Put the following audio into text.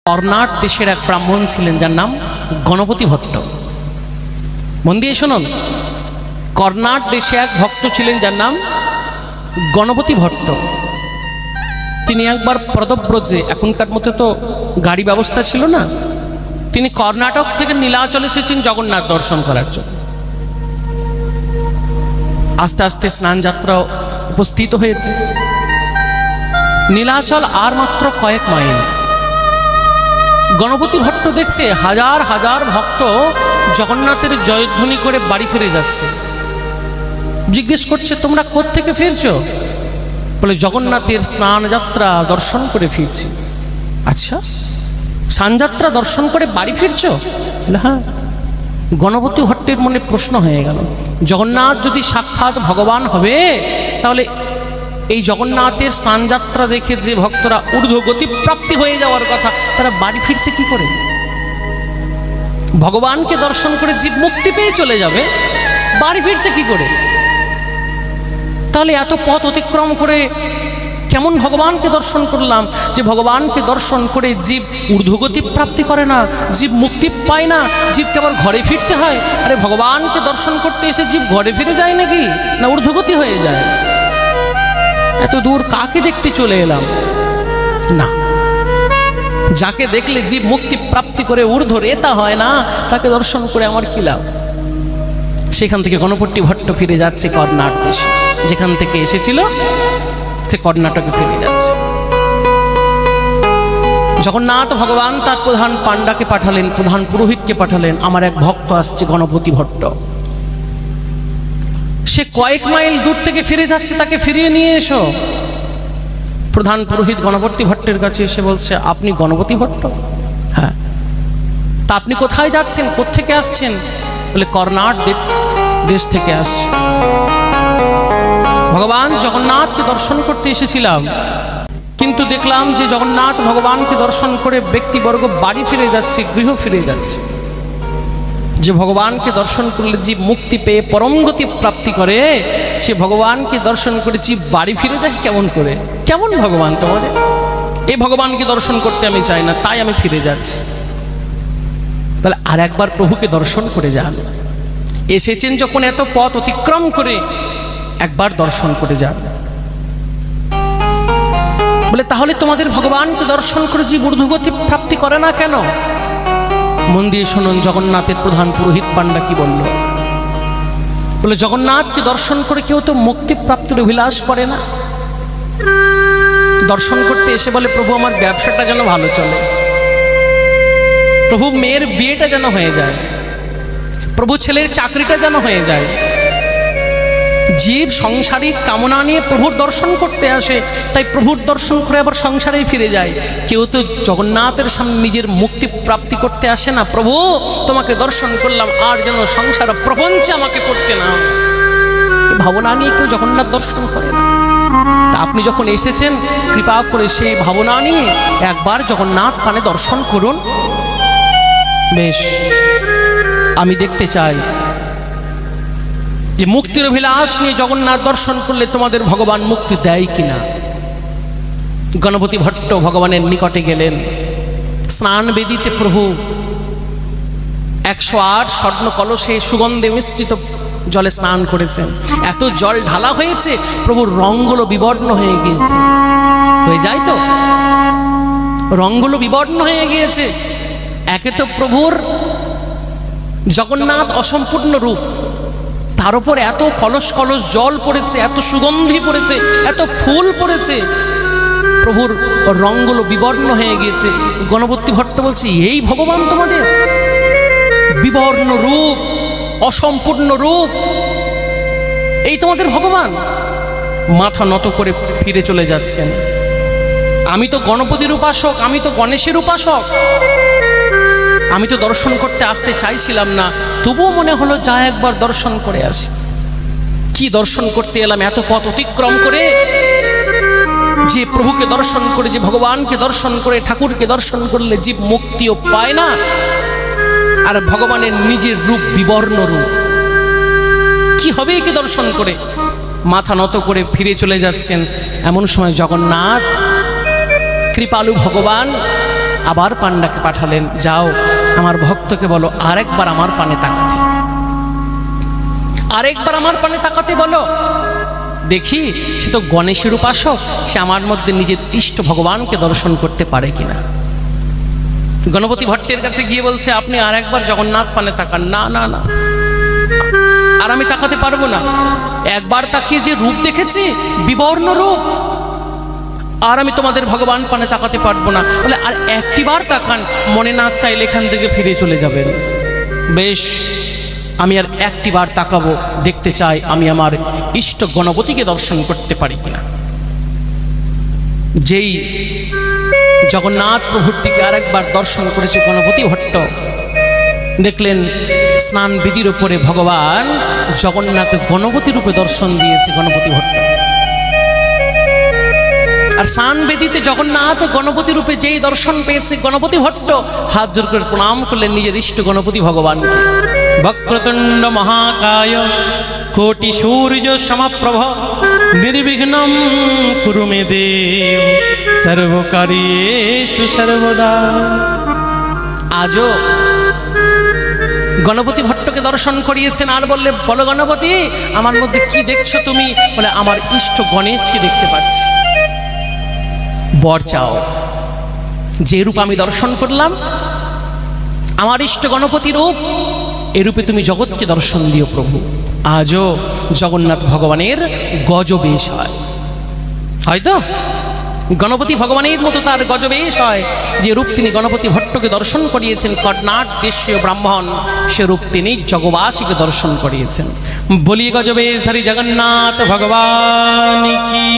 কর্ণাট দেশের এক ব্রাহ্মণ ছিলেন যার নাম গণপতি ভট্ট। মন দিয়ে শুনুন, কর্ণাট দেশে এক ভক্ত ছিলেন যার নাম গণপতি ভট্ট। তিনি একবার পদব্রজে, এখনকার মতো তো গাড়ি ব্যবস্থা ছিল না, তিনি কর্ণাটক থেকে নীলাচল এসেছেন জগন্নাথ দর্শন করার জন্য। আস্তে আস্তে স্নান যাত্রা উপস্থিত হয়েছে। নীলাচল আর মাত্র কয়েক মাইল। গণপতি ভট্ট দেখছে হাজার হাজার ভক্ত জগন্নাথের জয়ধ্বনি করে বাড়ি ফিরে যাচ্ছে। জিজ্ঞেস করছে, তোমরা কোত্থেকে ফিরছো? বলে, জগন্নাথের স্নান যাত্রা দর্শন করে ফিরছি। আচ্ছা, স্নানযাত্রা দর্শন করে বাড়ি ফিরছো? বলে, হ্যাঁ। গণপতি ভট্টের মনে প্রশ্ন হয়ে গেল, জগন্নাথ যদি সাক্ষাৎ ভগবান হবে, তাহলে এই জগন্নাথের স্নানযাত্রা দেখে যে ভক্তরা ঊর্ধ্বগতি প্রাপ্তি হয়ে যাওয়ার কথা, তারা বাড়ি ফিরছে কি করে? ভগবানকে দর্শন করে জীব মুক্তি পেয়ে চলে যাবে, বাড়ি ফিরছে কি করে? তাহলে এত পথ অতিক্রম করে কেমন ভগবানকে দর্শন করলাম যে ভগবানকে দর্শন করে জীব ঊর্ধ্বগতি প্রাপ্তি করে না, জীব মুক্তি পায় না, জীবকে আবার ঘরে ফিরতে হয়? আরে ভগবানকে দর্শন করতে এসে জীব ঘরে ফিরে যায় নাকি, না ঊর্ধ্বগতি হয়ে যায়? এত দূর কাকে দেখতে চলে এলাম? না, যাকে দেখলে জীব মুক্তি প্রাপ্তি করে ঊর্ধ্ব রেতা হয় না, তাকে দর্শন করে আমার কি লাভ? সেখান থেকে গণপতি ভট্ট ফিরে যাচ্ছে কর্ণাট দেশে, যেখান থেকে এসেছিল সে কর্ণাটকে ফিরে যাচ্ছে। জগন্নাথ ভগবান তার প্রধান পাণ্ডাকে পাঠালেন, প্রধান পুরোহিতকে পাঠালেন, আমার এক ভক্ত আসছে গণপতি ভট্ট, সে কয়েক মাইল দূর থেকে ফিরে যাচ্ছে, তাকে ফিরিয়ে নিয়ে এসো। প্রধান পুরোহিত গণপতি ভট্টের কাছে এসে বলছে, আপনি গণপতি ভট্ট? হ্যাঁ। তা আপনি কোথায় যাচ্ছেন, কোত্থেকে আসছেন? বলে, কর্ণাট দেশ থেকে আসছে। ভগবান জগন্নাথকে দর্শন করতে এসেছিলাম, কিন্তু দেখলাম যে জগন্নাথ ভগবানকে দর্শন করে ব্যক্তিবর্গ বাড়ি ফিরে যাচ্ছে, গৃহ ফিরে যাচ্ছে। যে ভগবানকে দর্শন করলে জীব মুক্তি পেয়ে পরমগতি প্রাপ্তি করে, সে ভগবানকে দর্শন করে জীব বাড়ি ফিরে যায় কেমন করে? কেমন ভগবান তোমাদের? এই ভগবানকে দর্শন করতে আমি চাই না, তাই আমি ফিরে যাচ্ছি। তাহলে আর একবার প্রভুকে দর্শন করে যান। এসেছেন যখন এত পথ অতিক্রম করে, একবার দর্শন করে যান। বলে, তাহলে তোমাদের ভগবানকে দর্শন করে জীব ঊর্ধ্বগতি প্রাপ্তি করে না কেন? মন দিয়ে শুনুন, জগন্নাথের প্রধান পুরোহিত পাণ্ডা কি বলল। বলে, জগন্নাথকে দর্শন করে কেউ তো মুক্তি প্রাপ্তির অভিলাষ করে না। দর্শন করতে এসে বলে, প্রভু আমার ব্যবসাটা যেন ভালো চলে, প্রভু মেয়ের বিয়েটা যেন হয়ে যায়, প্রভু ছেলের চাকরিটা যেন হয়ে যায়। জীব সংসারিক কামনা নিয়ে প্রভুর দর্শন করতে আসে, তাই প্রভুর দর্শন করে আবার সংসারেই ফিরে যায়। কেউ তো জগন্নাথের সামনে নিজের মুক্তি প্রাপ্তি করতে আসে না, প্রভু তোমাকে দর্শন করলাম, আর যেন সংসার প্রপঞ্চে আমাকে করতে না। ভাবনা নিয়ে কেউ জগন্নাথ দর্শন করে না। তা আপনি যখন এসেছেন, কৃপা করে সেই ভাবনা নিয়ে একবার জগন্নাথ পানে দর্শন করুন। বেশ, আমি দেখতে চাই যে মুক্তির অভিলাষ নিয়ে জগন্নাথ দর্শন করলে তোমাদের ভগবান মুক্তি দেয় কিনা। গণপতি ভট্ট ভগবানের নিকটে গেলেন। স্নান বেদিতে প্রভু 108 স্বর্ণ কলসে সুগন্ধে মিশ্রিত জলে স্নান করেছেন। এত জল ঢালা হয়েছে, প্রভুর রঙগুলো বিবর্ণ হয়ে গিয়েছে। হয়ে যায় তো, রঙগুলো বিবর্ণ হয়ে গিয়েছে। একে তো প্রভুর জগন্নাথ অসম্পূর্ণ রূপ, তার উপর এত কলস কলস জল পড়েছে, এত সুগন্ধি পড়েছে, এত ফুল পড়েছে, প্রভুর রঙগুলো বিবর্ণ হয়ে গিয়েছে। গণপতি ভট্ট বলছে, এই ভগবান তোমাদের? বিবর্ণ রূপ, অসম্পূর্ণ রূপ, এই তোমাদের ভগবান? মাথা নত করে ফিরে চলে যাচ্ছেন। আমি তো গণপতির উপাসক, আমি তো গণেশের উপাসক, আমি তো দর্শন করতে আসতে চাইছিলাম না, তবুও মনে হলো যা একবার দর্শন করে আসি। কি দর্শন করতে এলাম এত পথ অতিক্রম করে? যে প্রভুকে দর্শন করে, যে ভগবানকে দর্শন করে, ঠাকুরকে দর্শন করলে জীব মুক্তিও পায় না, আর ভগবানের নিজের রূপ বিবর্ণ রূপ, কি হবে একে দর্শন করে? মাথা নত করে ফিরে চলে যাচ্ছেন। এমন সময় জগন্নাথ কৃপালু ভগবান আবার পাণ্ডাকে পাঠালেন, যাও আমার ভক্তকে বলো আরেকবার আমার পানে তাকাতে, আরেকবার আমার পানে তাকাতে বলো, দেখি সে তো গণেশের উপাসক, সে আমার মধ্যে নিজের ইষ্ট ভগবানকে দর্শন করতে পারে কিনা। গণপতি ভট্টের কাছে গিয়ে বলছে, আপনি আর একবার জগন্নাথ পানে তাকান। না না না, আর আমি তাকাতে পারবো না, একবার তাকিয়ে যে রূপ দেখেছি বিবর্ণ রূপ, আর আমি তোমাদের ভগবান পানে তাকাতে পারবো না। বলে আর একটিবার তাকান, মনে না চাইলে এখান থেকে ফিরে চলে যাবেন। বেশ, আমি আর একটিবার তাকাবো, দেখতে চাই আমি আমার ইষ্ট গণপতিকে দর্শন করতে পারি কিনা। যেই জগন্নাথ প্রভুর দিকে আরেকবার দর্শন করেছে গণপতি ভট্ট, দেখলেন স্নান বিধির উপরে ভগবান জগন্নাথ গণপতি রূপে দর্শন দিয়েছে গণপতি ভট্ট। আর স্নান বেদিতে জগন্নাথ গণপতি রূপে যেই দর্শন পেয়েছে গণপতি ভট্ট, হাত জোর করে প্রণাম করলেন নিজের ইষ্ট গণপতি ভগবানকে। বক্রতুণ্ড মহাকায় কোটি সূর্য সমপ্রভ নির্বিঘ্নম কুরু মে দেব সর্বকার্যেষু সর্বদা। আজও গণপতি ভট্টকে দর্শন করিয়েছেন, আর বললে, বলো গণপতি আমার মধ্যে কি দেখছো তুমি? বলে আমার ইষ্ট গণেশকে দেখতে পাচ্ছি, বর চাও। যে রূপ আমি দর্শন করলাম আমার ইষ্ট গণপতি রূপ, এ রূপে তুমি জগৎকে দর্শন দিও প্রভু। আজও জগন্নাথ ভগবানের গজবেশ হয়, হয়তো গণপতি ভগবানের মতো তার গজবেশ হয়। যে রূপ তিনি গণপতি ভট্টকে দর্শন করিয়েছেন, কর্ণাট দেশীয় ব্রাহ্মণ, সে রূপ তিনি জগবাসীকে দর্শন করিয়েছেন। বলি গজবেশধারী জগন্নাথ ভগবান কি।